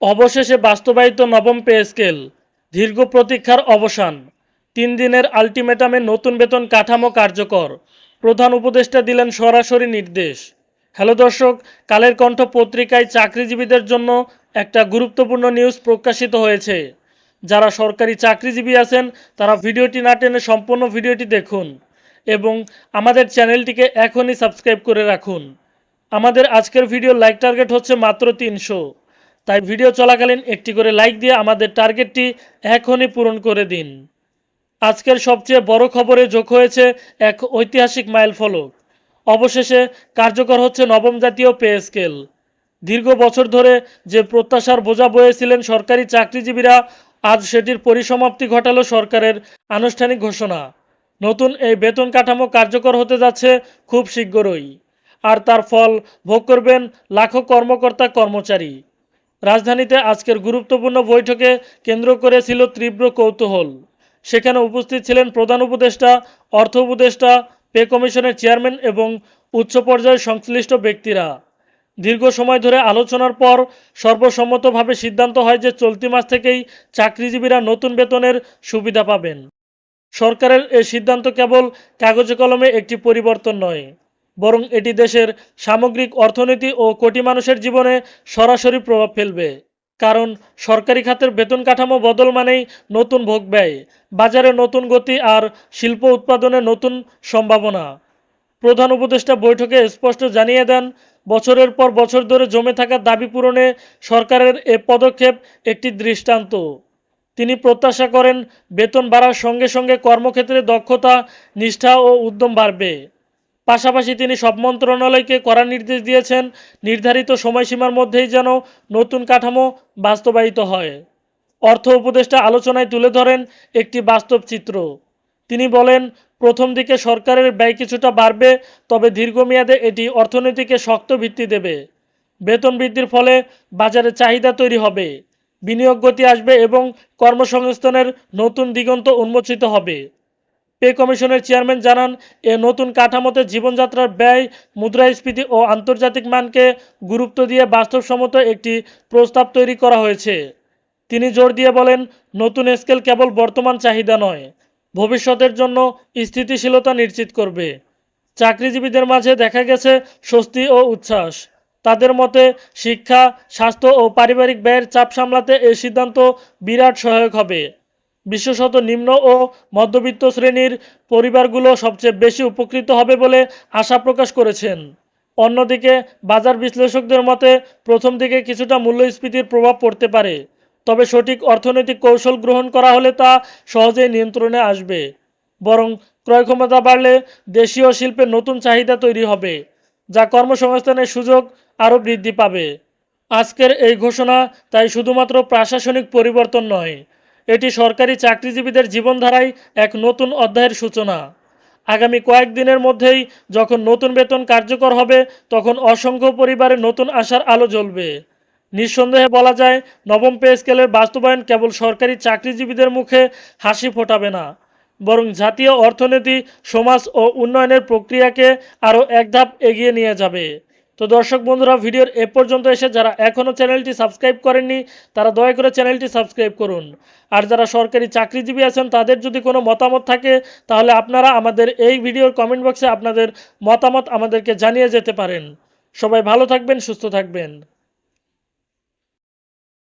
অবশেষে বাস্তবায়িত নবম পে স্কেল, দীর্ঘ প্রতীক্ষার অবসান। ৩ দিনের আলটিমেটামে নতুন বেতন কাঠামো কার্যকর, প্রধান উপদেষ্টা দিলেন সরাসরি নির্দেশ। হ্যালো দর্শক, কালের কণ্ঠ পত্রিকায় চাকরিজীবীদের জন্য একটা গুরুত্বপূর্ণ নিউজ প্রকাশিত হয়েছে। যারা সরকারি চাকরিজীবী আছেন তারা ভিডিওটি না টেনে সম্পূর্ণ ভিডিওটি দেখুন এবং আমাদের চ্যানেলটিকে এখনই সাবস্ক্রাইব করে রাখুন। আমাদের আজকের ভিডিও লাইক টার্গেট হচ্ছে মাত্র 300, তাই ভিডিও চলাকালীন একটি করে লাইক দিয়ে আমাদের টার্গেটটি এখনই পূরণ করে দিন। আজকের সবচেয়ে বড় খবরে যোগ হয়েছে এক ঐতিহাসিক মাইলফলক। অবশেষে কার্যকর হচ্ছে নবম জাতীয় পে স্কেল। দীর্ঘ বছর ধরে যে প্রত্যাশার বোঝা বয়েছিলেন সরকারি চাকরিজীবীরা, আজ সেটির পরিসমাপ্তি ঘটালো সরকারের আনুষ্ঠানিক ঘোষণা। নতুন এই বেতন কাঠামো কার্যকর হতে যাচ্ছে খুব শীঘ্রই, আর তার ফল ভোগ করবেন লাখো কর্মকর্তা কর্মচারী। রাজধানীতে আজকের গুরুত্বপূর্ণ বৈঠকে কেন্দ্র করে ছিল তীব্র কৌতূহল। সেখানে উপস্থিত ছিলেন প্রধান উপদেষ্টা, অর্থ উপদেষ্টা, পে কমিশনের চেয়ারম্যান এবং উচ্চ পর্যায়ের সংশ্লিষ্ট ব্যক্তিরা। দীর্ঘ সময় ধরে আলোচনার পর সর্বসম্মতভাবে সিদ্ধান্ত হয় যে চলতি মাস থেকেই চাকরিজীবীরা নতুন বেতনের সুবিধা পাবেন। সরকারের এই সিদ্ধান্ত কেবল কাগজে কলমে একটি পরিবর্তন নয়, বরং এটি দেশের সামগ্রিক অর্থনীতি ও কোটি মানুষের জীবনে সরাসরি প্রভাব ফেলবে। কারণ সরকারি খাতের বেতন কাঠামো বদল মানেই নতুন ভোগ ব্যয়, বাজারে নতুন গতি আর শিল্প উৎপাদনে নতুন সম্ভাবনা। প্রধান উপদেষ্টা বৈঠকে স্পষ্ট জানিয়ে দেন, বছরের পর বছর ধরে জমে থাকা দাবি পূরণে সরকারের এ পদক্ষেপ একটি দৃষ্টান্ত। তিনি প্রত্যাশা করেন বেতন বাড়ার সঙ্গে সঙ্গে কর্মক্ষেত্রে দক্ষতা, নিষ্ঠা ও উদ্যম বাড়বে। পাশাপাশি তিনি সব মন্ত্রণালয়কে কড়া নির্দেশ দিয়েছেন নির্ধারিত সময়সীমার মধ্যেই যেন নতুন কাঠামো বাস্তবায়িত হয়। অর্থ উপদেষ্টা আলোচনায় তুলে ধরেন একটি বাস্তব চিত্র। তিনি বলেন, প্রথম দিকে সরকারের ব্যয় কিছুটা বাড়বে, তবে দীর্ঘমেয়াদে এটি অর্থনীতিকে শক্ত ভিত্তি দেবে। বেতন বৃদ্ধির ফলে বাজারে চাহিদা তৈরি হবে, বিনিয়োগ গতি আসবে এবং কর্মসংস্থানের নতুন দিগন্ত উন্মোচিত হবে। পে কমিশনের চেয়ারম্যান জানান, এ নতুন কাঠামোতে জীবনযাত্রার ব্যয়, মুদ্রাস্ফীতি ও আন্তর্জাতিক মানকে গুরুত্ব দিয়ে বাস্তবসম্মত একটি প্রস্তাব তৈরি করা হয়েছে। তিনি জোর দিয়ে বলেন, নতুন স্কেল কেবল বর্তমান চাহিদা নয়, ভবিষ্যতের জন্য স্থিতিশীলতা নিশ্চিত করবে। চাকরিজীবীদের মাঝে দেখা গেছে স্বস্তি ও উচ্ছ্বাস। তাদের মতে শিক্ষা, স্বাস্থ্য ও পারিবারিক ব্যয়ের চাপ সামলাতে এই সিদ্ধান্ত বিরাট সহায়ক হবে। বিশেষত নিম্ন ও মধ্যবিত্ত শ্রেণীর পরিবারগুলো সবচেয়ে বেশি উপকৃত হবে বলে আশা প্রকাশ করেছেন। অন্যদিকে বাজার বিশ্লেষকদের মতে প্রথম দিকে কিছুটা মূল্যস্ফীতির প্রভাব পড়তে পারে, তবে সঠিক অর্থনৈতিক কৌশল গ্রহণ করা হলে তা সহজেই নিয়ন্ত্রণে আসবে। বরং ক্রয় ক্ষমতা বাড়লে দেশীয় শিল্পের নতুন চাহিদা তৈরি হবে, যা কর্মসংস্থানের সুযোগ আরও বৃদ্ধি পাবে। আজকের এই ঘোষণা তাই শুধুমাত্র প্রশাসনিক পরিবর্তন নয়, এটি সরকারি চাকরিজীবীদের জীবনধারায় এক নতুন অধ্যায়ের সূচনা। আগামী কয়েকদিনের মধ্যেই যখন নতুন বেতন কার্যকর হবে, তখন অসংখ্য পরিবারে নতুন আশার আলো জ্বলবে। নিঃসন্দেহে বলা যায়, নবম পে স্কেলের বাস্তবায়ন কেবল সরকারি চাকরিজীবীদের মুখে হাসি ফোটাবে না, বরং জাতীয় অর্থনীতি, সমাজ ও উন্নয়নের প্রক্রিয়াকে আরও এক ধাপ এগিয়ে নিয়ে যাবে। তো দর্শক বন্ধুরা, ভিডিওর এ পর্যন্ত এসে যারা এখনও চ্যানেলটি সাবস্ক্রাইব করেননি তারা দয়া করে চ্যানেলটি সাবস্ক্রাইব করুন। আর যারা সরকারি চাকরিজীবী আছেন তাদের যদি কোনো মতামত থাকে তাহলে আপনারা আমাদের এই ভিডিওর কমেন্ট বক্সে আপনাদের মতামত আমাদেরকে জানিয়ে যেতে পারেন। সবাই ভালো থাকবেন, সুস্থ থাকবেন।